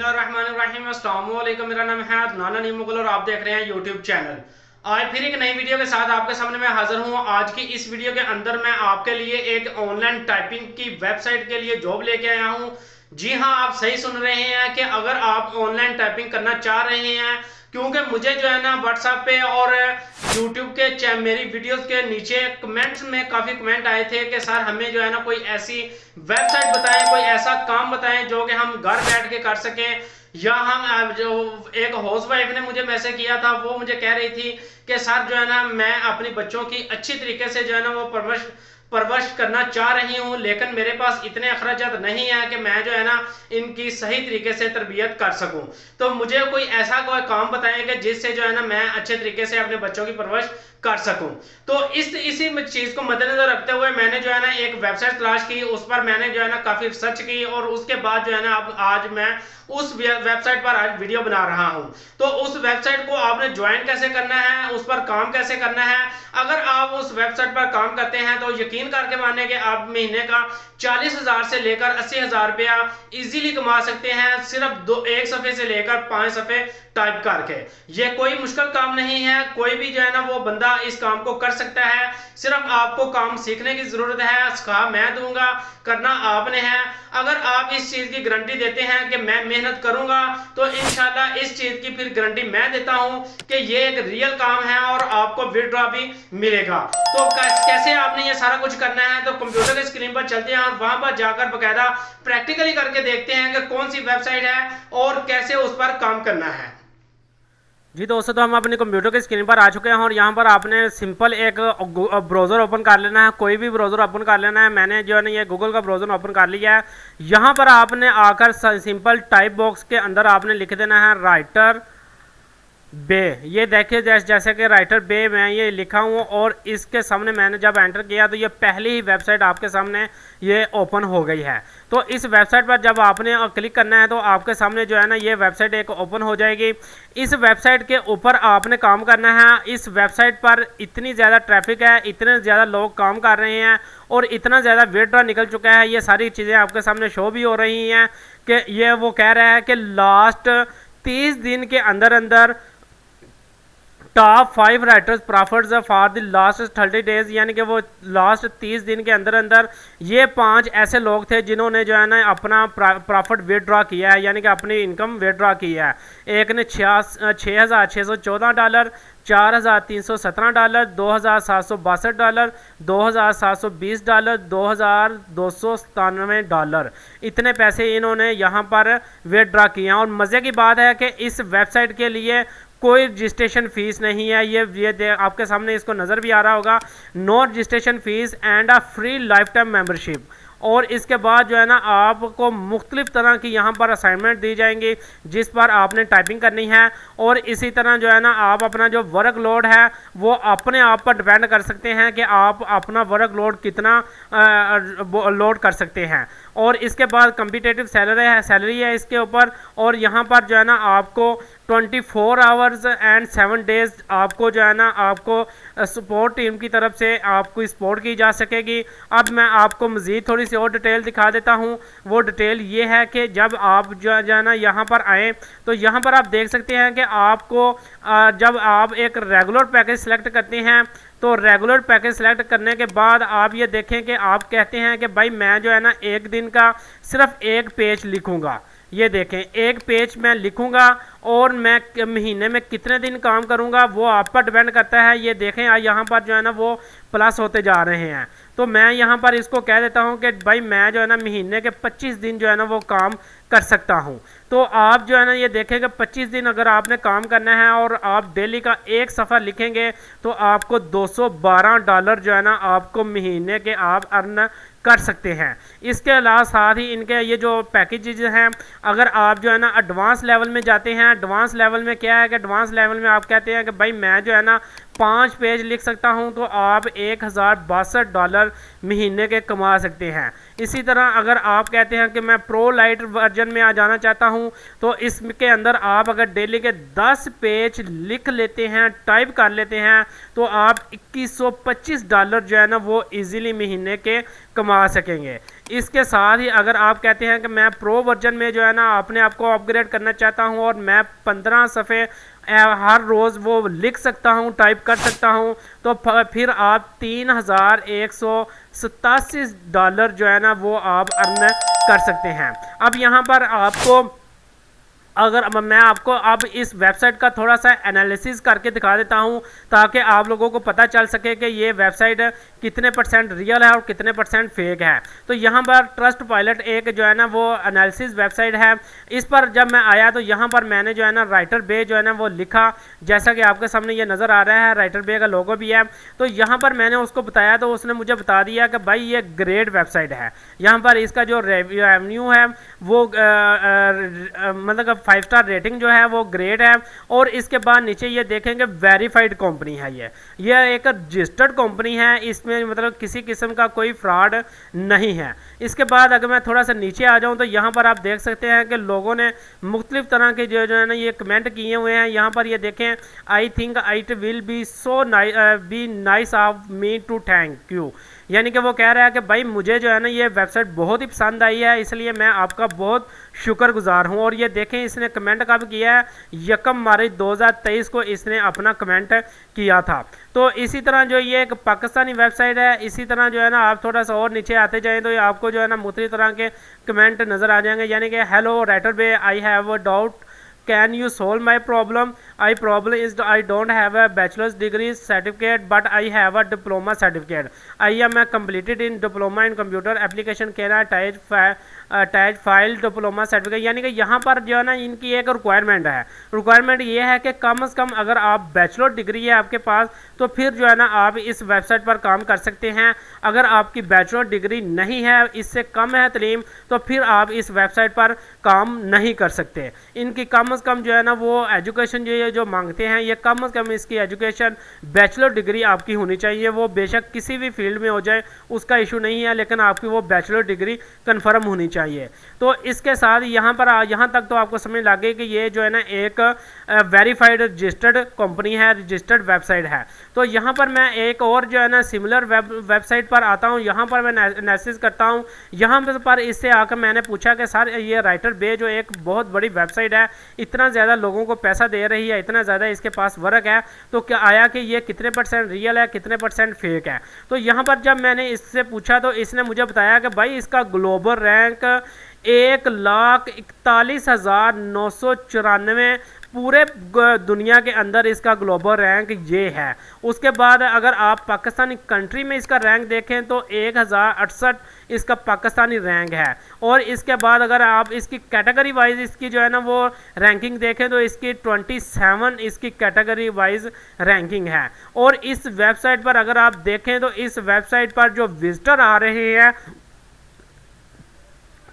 बिस्मिल्लाहिर्रहमानिर्रहीम। अस्सलाम वालेकुम। मेरा नाम है अदनान अली मुगल और आप देख रहे हैं यूट्यूब चैनल। आज फिर एक नई वीडियो के साथ आपके सामने मैं हाजिर हूं। आज की इस वीडियो के अंदर मैं आपके लिए एक ऑनलाइन टाइपिंग की वेबसाइट के लिए जॉब लेके आया हूं। जी हां, आप सही सुन रहे हैं कि अगर आप ऑनलाइन टाइपिंग करना चाह रहे हैं, क्योंकि मुझे जो है ना व्हाट्सएप पे और यूट्यूब के मेरी वीडियोस के नीचे कमेंट्स में काफ़ी कमेंट आए थे कि सर हमें जो है ना कोई ऐसी वेबसाइट बताएं, कोई ऐसा काम बताएं जो कि हम घर बैठ के कर सकें। या हम जो एक हाउस वाइफ ने मुझे मैसेज किया था, वो मुझे कह रही थी कि सर जो है ना मैं अपनी बच्चों की अच्छी तरीके से जो है ना वो परवरिश करना चाह रही हूँ, लेकिन मेरे पास इतने अखराजात नहीं है कि मैं जो है ना इनकी सही तरीके से तरबियत कर सकूं। तो मुझे कोई ऐसा कोई काम बताएंगे जिससे जो है ना मैं अच्छे तरीके से अपने बच्चों की परवरिश कर सकूं। तो इसी चीज को मद्देनजर रखते हुए मैंने जो है ना एक वेबसाइट तलाश की, उस पर मैंने जो है ना काफी रिसर्च की और उसके बाद जो है ना अब आज मैं उस वेबसाइट पर आज वीडियो बना रहा हूं। तो उस वेबसाइट को आपने ज्वाइन कैसे करना है, उस पर काम कैसे करना है। अगर आप उस वेबसाइट पर काम करते हैं तो यकीन करके माने कि आप महीने का 40,000 से लेकर 80,000 रुपया इजीली कमा सकते हैं, सिर्फ एक सफे से लेकर 5 सफे टाइप करके। ये कोई मुश्किल काम नहीं है, कोई भी जो है ना वो बंदा इस काम को कर सकता है। सिर्फ आपको काम सीखने की जरूरत है, सिखा मैं दूंगा, करना आपने है। अगर आप इस चीज की गारंटी देते हैं कि मैं मेहनत करूंगा, तो इंशाल्लाह इस चीज की फिर गारंटी मैं देता हूं कि ये एक रियल काम है और आपको विड्रॉ भी मिलेगा। तो कैसे आपने ये सारा कुछ करना है, तो कंप्यूटर की स्क्रीन पर चलते हैं और वहां पर जाकर बकायदा प्रैक्टिकली करके देखते हैं कि कौन सी वेबसाइट है और कैसे उस पर काम करना है। जी दोस्तों, तो हम अपने कंप्यूटर की स्क्रीन पर आ चुके हैं और यहाँ पर आपने सिंपल एक ब्राउज़र ओपन कर लेना है, कोई भी ब्राउज़र ओपन कर लेना है। मैंने जो है ना ये गूगल का ब्राउज़र ओपन कर लिया है। यहाँ पर आपने आकर सिंपल टाइप बॉक्स के अंदर आपने लिख देना है राइटर बे। ये देखिए जैसे कि राइटर बे मैं ये लिखा हूँ और इसके सामने मैंने जब एंटर किया तो ये पहली ही वेबसाइट आपके सामने ये ओपन हो गई है। तो इस वेबसाइट पर जब आपने क्लिक करना है तो आपके सामने जो है ना ये वेबसाइट एक ओपन हो जाएगी। इस वेबसाइट के ऊपर आपने काम करना है। इस वेबसाइट पर इतनी ज़्यादा ट्रैफिक है, इतने ज़्यादा लोग काम कर रहे हैं और इतना ज़्यादा विड्रॉ निकल चुका है। ये सारी चीज़ें आपके सामने शो भी हो रही हैं कि ये वो कह रहा है कि लास्ट 30 दिन के अंदर अंदर top 5 writers profits for the last 30 days, यानी कि वो लास्ट 30 दिन के अंदर अंदर ये 5 ऐसे लोग थे जिन्होंने जो है ना अपना प्रॉफिट विड्रॉ किया है, यानी कि अपनी इनकम विड्रॉ किया है। एक ने $6,614, $4,317, $2,762, $2,720, $2,297, इतने पैसे इन्होंने यहाँ पर विड्रॉ किए हैं। और मज़े की बात है कि इस वेबसाइट के लिए कोई रजिस्ट्रेशन फीस नहीं है। ये आपके सामने इसको नज़र भी आ रहा होगा, no registration fees and a free lifetime membership. और इसके बाद जो है ना आपको मुख्तलिफ तरह की यहाँ पर असाइनमेंट दी जाएंगी जिस पर आपने टाइपिंग करनी है। और इसी तरह जो है ना आप अपना जो वर्क लोड है वो अपने आप पर डिपेंड कर सकते हैं कि आप अपना वर्क लोड कितना लोड कर सकते हैं। और इसके बाद कम्पिटिटिव सैलरी है इसके ऊपर। और यहाँ पर जो है ना आपको 24 आवर्स एंड 7 डेज आपको जो है ना आपको सपोर्ट टीम की तरफ से आपको सपोर्ट की जा सकेगी। अब मैं आपको मज़ीद थोड़ी सी और डिटेल दिखा देता हूँ। वो डिटेल ये है कि जब आप जो है ना यहाँ पर आएँ तो यहाँ पर आप देख सकते हैं कि आपको जब आप एक रेगुलर पैकेज सेलेक्ट करते हैं तो रेगुलर पैकेज सेलेक्ट करने के बाद आप ये देखें कि आप कहते हैं कि भाई मैं जो है ना एक दिन का सिर्फ एक पेज लिखूँगा। ये देखें एक पेज मैं लिखूंगा और मैं महीने में कितने दिन काम करूंगा वो आप पर डिपेंड करता है। ये देखें यहाँ पर जो है ना वो प्लस होते जा रहे हैं। तो मैं यहाँ पर इसको कह देता हूँ कि भाई मैं जो है ना महीने के 25 दिन जो है ना वो काम कर सकता हूँ। तो आप जो है ना ये देखेंगे 25 दिन अगर आपने काम करना है और आप डेली का एक सफ़र लिखेंगे तो आपको $212 जो है ना आपको महीने के आप अर्न कर सकते हैं। इसके अलावा साथ ही इनके ये जो पैकेजेज हैं, अगर आप जो है ना एडवांस लेवल में जाते हैं, एडवांस लेवल में क्या है कि एडवांस लेवल में आप कहते हैं कि भाई मैं जो है ना 5 पेज लिख सकता हूं, तो आप $1,062 महीने के कमा सकते हैं। इसी तरह अगर आप कहते हैं कि मैं प्रो लाइट वर्जन में आ जाना चाहता हूं, तो इसके अंदर आप अगर डेली के 10 पेज लिख लेते हैं, टाइप कर लेते हैं, तो आप $2,125 जो है ना वो इजीली महीने के कमा सकेंगे। इसके साथ ही अगर आप कहते हैं कि मैं प्रो वर्जन में जो है ना अपने आप को अपग्रेड करना चाहता हूं और मैं 15 सफ़े हर रोज़ वो लिख सकता हूं, टाइप कर सकता हूं, तो फिर आप $3187 जो है ना वो आप अर्न कर सकते हैं। अब यहाँ पर आपको अगर मैं आपको अब इस वेबसाइट का थोड़ा सा एनालिसिस करके दिखा देता हूं ताकि आप लोगों को पता चल सके कि ये वेबसाइट कितने % रियल है और कितने % फेक है। तो यहाँ पर ट्रस्ट पायलट एक जो है ना वो एनालिसिस वेबसाइट है। इस पर जब मैं आया तो यहाँ पर मैंने जो है ना राइटर बे जो है ना वो लिखा, जैसा कि आपके सामने ये नज़र आ रहा है, राइटर बे का लोगो भी है। तो यहाँ पर मैंने उसको बताया तो उसने मुझे बता दिया कि भाई ये ग्रेट वेबसाइट है। यहाँ पर इसका जो रेवेन्यू है वो मतलब 5 स्टार रेटिंग जो है वो ग्रेट है। और इसके बाद नीचे ये देखेंगे वेरीफाइड कंपनी है, ये एक रजिस्टर्ड कंपनी है, इसमें मतलब किसी किस्म का कोई फ्रॉड नहीं है। इसके बाद अगर मैं थोड़ा सा नीचे आ जाऊं तो यहाँ पर आप देख सकते हैं कि लोगों ने मुख्तलिफ तरह के जो है ना ये कमेंट किए हुए हैं। यहाँ पर ये देखें, I think it will be so be nice of me to thank you, यानी कि वो कह रहा है कि भाई मुझे जो है ना ये वेबसाइट बहुत ही पसंद आई है, इसलिए मैं आपका बहुत शुक्रगुजार हूँ। और ये देखें इसने कमेंट कब किया है, 1 मार्च 2023 को इसने अपना कमेंट किया था। तो इसी तरह जो ये एक पाकिस्तानी वेबसाइट है, इसी तरह जो है ना आप थोड़ा सा और नीचे आते जाएं तो आपको जो है ना मुख्तलिफ तरह के कमेंट नज़र आ जाएंगे, यानी कि हेलो राइटर बे, I have a doubt, can you solve my problem? I problem is I don't have a bachelor's degree certificate but I have a diploma certificate. I am completed in diploma in computer application, can I attach file diploma certificate। यानी कि यहाँ पर जो है ना इनकी एक requirement है, रिक्वायरमेंट ये है कि कम से कम अगर आप बैचलर डिग्री है आपके पास तो फिर जो है ना आप इस वेबसाइट पर काम कर सकते हैं। अगर आपकी बैचलर डिग्री नहीं है, इससे कम है तलीम, तो फिर आप इस वेबसाइट पर काम नहीं कर सकते। इनकी कम से कम जो है ना वो एजुकेशन जो मांगते हैं, ये कम से कम इसकी एजुकेशन बैचलर डिग्री आपकी होनी चाहिए। वो बेशक किसी भी फील्ड में हो जाए उसका इशू नहीं है, लेकिन आपकी वो बैचलर डिग्री कन्फर्म होनी चाहिए। तो इसके साथ यहाँ पर यहाँ तक तो आपको समझ लग गई कि ये जो है ना एक वेरीफाइड रजिस्टर्ड कंपनी है, रजिस्टर्ड वेबसाइट है। तो यहाँ पर मैं एक और जो है ना सिमिलर वेबसाइट पर आता हूँ, यहाँ पर मैं एनालिसिस करता हूँ। यहाँ पर इससे आकर मैंने पूछा कि सर ये राइटर बे जो एक बहुत बड़ी वेबसाइट है, इतना ज़्यादा लोगों को पैसा दे रही है, इतना ज़्यादा इसके पास वर्क है, तो क्या आया कि ये कितने % रियल है, कितने % फेक है। तो यहाँ पर जब मैंने इससे पूछा तो इसने मुझे बताया कि भाई इसका ग्लोबल रैंक 1,41,994 पूरे दुनिया के अंदर इसका ग्लोबल रैंक ये है। उसके बाद अगर आप पाकिस्तानी कंट्री में इसका रैंक देखें तो 1068 इसका पाकिस्तानी रैंक है। और इसके बाद अगर आप इसकी कैटेगरी वाइज इसकी जो है ना वो रैंकिंग देखें तो इसकी 27 इसकी कैटेगरी वाइज रैंकिंग है। और इस वेबसाइट पर अगर आप देखें तो इस वेबसाइट पर जो विजिटर आ रहे हैं,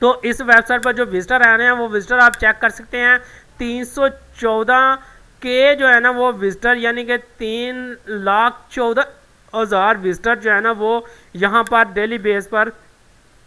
तो इस वेबसाइट पर जो विजिटर आ रहे हैं वो विजिटर आप चेक कर सकते हैं, 314 के जो है ना वो विजिटर, यानी कि 3,14,000 विजिटर जो है ना वो यहाँ पर डेली बेस पर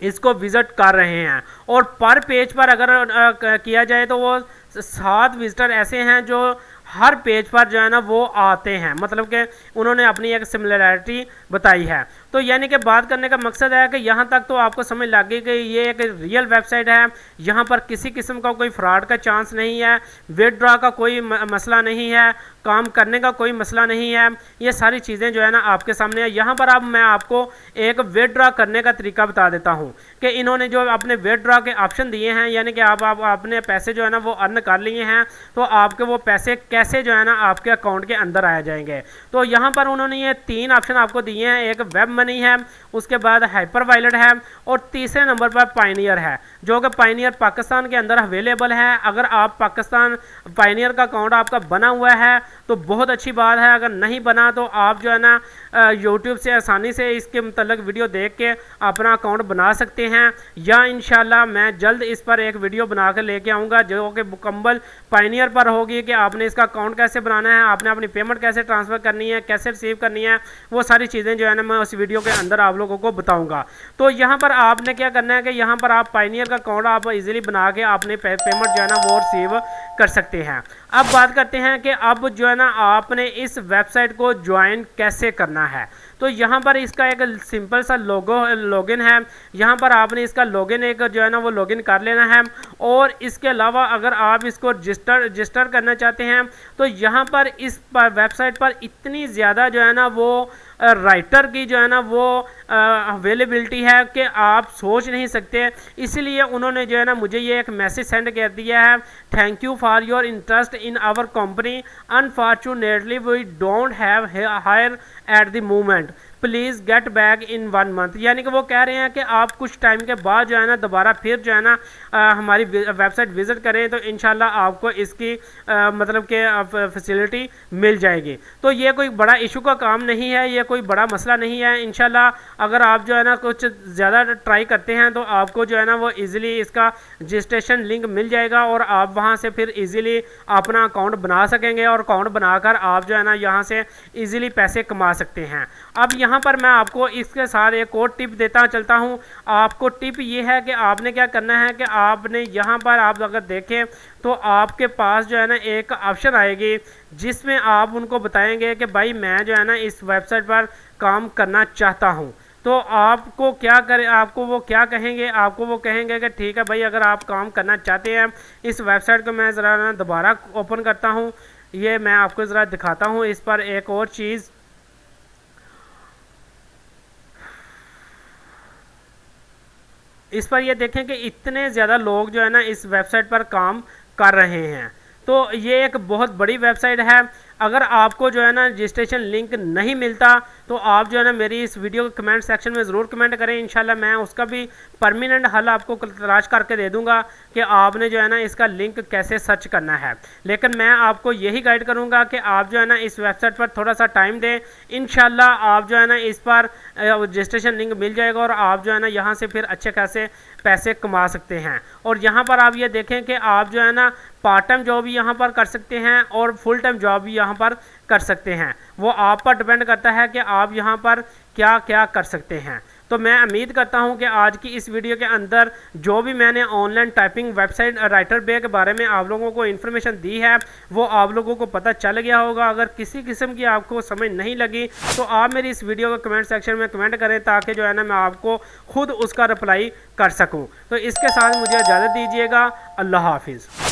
इसको विज़िट कर रहे हैं। और पर पेज पर अगर किया जाए तो वो 7 विजिटर ऐसे हैं जो हर पेज पर जो है ना वो आते हैं, मतलब कि उन्होंने अपनी एक सिमिलरिटी बताई है। तो यानी कि बात करने का मकसद है कि यहाँ तक तो आपको समझ लग गई कि ये एक रियल वेबसाइट है, यहाँ पर किसी किस्म का कोई फ्रॉड का चांस नहीं है, विथड्रॉ का कोई मसला नहीं है, काम करने का कोई मसला नहीं है। ये सारी चीज़ें जो है ना आपके सामने है। यहाँ पर अब मैं आपको एक विथड्रॉ करने का तरीका बता देता हूँ कि इन्होंने जो अपने विथड्रॉ के ऑप्शन दिए हैं, यानी कि आप अपने पैसे जो है ना वो अर्न कर लिए हैं, तो आपके वो पैसे कैसे जो है ना आपके अकाउंट के अंदर आ जाएंगे। तो यहाँ पर उन्होंने ये 3 ऑप्शन आपको दिए हैं, एक वेब मनी है, उसके बाद हाइपर वायलेट है, और तीसरे नंबर पर पायनियर है, जो कि पायनियर पाकिस्तान के अंदर अवेलेबल है। अगर आप पाकिस्तान पायनियर का अकाउंट आपका बना हुआ है तो बहुत अच्छी बात है, अगर नहीं बना तो आप जो है ना यूट्यूब से आसानी से इसके मतलब वीडियो देख के अपना अकाउंट बना सकते हैं, या इंशाल्लाह मैं जल्द इस पर एक वीडियो बना कर लेके आऊँगा जो कि मुकम्मल पायनियर पर होगी कि आपने इसका अकाउंट कैसे बनाना है, आपने अपनी पेमेंट कैसे ट्रांसफ़र करनी है, कैसे रिसीव करनी है, वो सारी चीज़ें जो है ना मैं उस वीडियो वीडियो के अंदर आप लोगों को बताऊंगा। तो यहाँ पर आपने क्या करना है कि यहाँ पर आप पायनियर का अकाउंट आप इजीली बना के अपने पेमेंट जो है ना वो रिसीव कर सकते हैं। अब बात करते हैं कि अब जो है ना आपने इस वेबसाइट को ज्वाइन कैसे करना है। तो यहाँ पर इसका एक सिंपल सा लॉगिन है। यहाँ पर आपने इसका लॉगिन एक जो है ना वो लॉगिन कर लेना है। और इसके अलावा अगर आप इसको रजिस्टर करना चाहते हैं तो यहाँ पर इस वेबसाइट पर इतनी ज़्यादा जो है ना वो राइटर की जो है ना वो अवेलेबिलिटी है कि आप सोच नहीं सकते। इसलिए उन्होंने जो है ना मुझे ये एक मैसेज सेंड कर दिया है, thank you for your interest in our company, unfortunately we don't have hire at the moment, please get back in 1 month. यानी कि वो कह रहे हैं कि आप कुछ टाइम के बाद जो है ना दोबारा फिर जो है ना हमारी वेबसाइट विज़िट करें तो इंशाल्लाह आपको इसकी मतलब कि फैसिलिटी मिल जाएगी। तो ये कोई बड़ा इशू का काम नहीं है, ये कोई बड़ा मसला नहीं है। इंशाल्लाह अगर आप जो है ना कुछ ज़्यादा ट्राई करते हैं तो आपको जो है ना वो ईज़िली इसका रजिस्ट्रेशन लिंक मिल जाएगा और आप वहाँ से फिर ईज़िली अपना अकाउंट बना सकेंगे और अकाउंट बनाकर आप जो है ना यहाँ से ईज़िली पैसे कमा सकते हैं। अब यहाँ पर मैं आपको इसके साथ एक और टिप देता चलता हूँ। आपको टिप ये है कि आपने क्या करना है कि आपने यहाँ पर आप अगर देखें तो आपके पास जो है ना एक ऑप्शन आएगी जिसमें आप उनको बताएंगे कि भाई मैं जो है ना इस वेबसाइट पर काम करना चाहता हूँ। तो आपको क्या करें, आपको वो क्या कहेंगे, आपको वो कहेंगे कि ठीक है भाई अगर आप काम करना चाहते हैं इस वेबसाइट को मैं ज़रा ना दोबारा ओपन करता हूँ, ये मैं आपको ज़रा दिखाता हूँ इस पर एक और चीज़। इस पर ये देखें कि इतने ज़्यादा लोग जो है ना इस वेबसाइट पर काम कर रहे हैं। तो ये एक बहुत बड़ी वेबसाइट है। अगर आपको जो है ना रजिस्ट्रेशन लिंक नहीं मिलता तो आप जो है ना मेरी इस वीडियो के कमेंट सेक्शन में ज़रूर कमेंट करें, इंशाल्लाह मैं उसका भी परमानेंट हल आपको तलाश करके दे दूंगा कि आपने जो है ना इसका लिंक कैसे सर्च करना है। लेकिन मैं आपको यही गाइड करूंगा कि आप जो है ना इस वेबसाइट पर थोड़ा सा टाइम दें, इंशाल्लाह आप जो है ना इस पर रजिस्ट्रेशन लिंक मिल जाएगा और आप जो है ना यहाँ से फिर अच्छे खासे पैसे कमा सकते हैं। और यहाँ पर आप ये देखें कि आप जो है ना पार्ट टाइम जॉब भी यहाँ पर कर सकते हैं और फुल टाइम जॉब भी यहाँ पर कर सकते हैं। वो आप पर डिपेंड करता है कि आप यहाँ पर क्या क्या कर सकते हैं। तो मैं उम्मीद करता हूँ कि आज की इस वीडियो के अंदर जो भी मैंने ऑनलाइन टाइपिंग वेबसाइट राइटर बे के बारे में आप लोगों को इन्फॉर्मेशन दी है वो आप लोगों को पता चल गया होगा। अगर किसी किस्म की आपको समझ नहीं लगी तो आप मेरी इस वीडियो को कमेंट सेक्शन में कमेंट करें ताकि जो है ना मैं आपको खुद उसका रिप्लाई कर सकूँ। तो इसके साथ मुझे इजाज़त दीजिएगा। अल्लाह हाफिज़।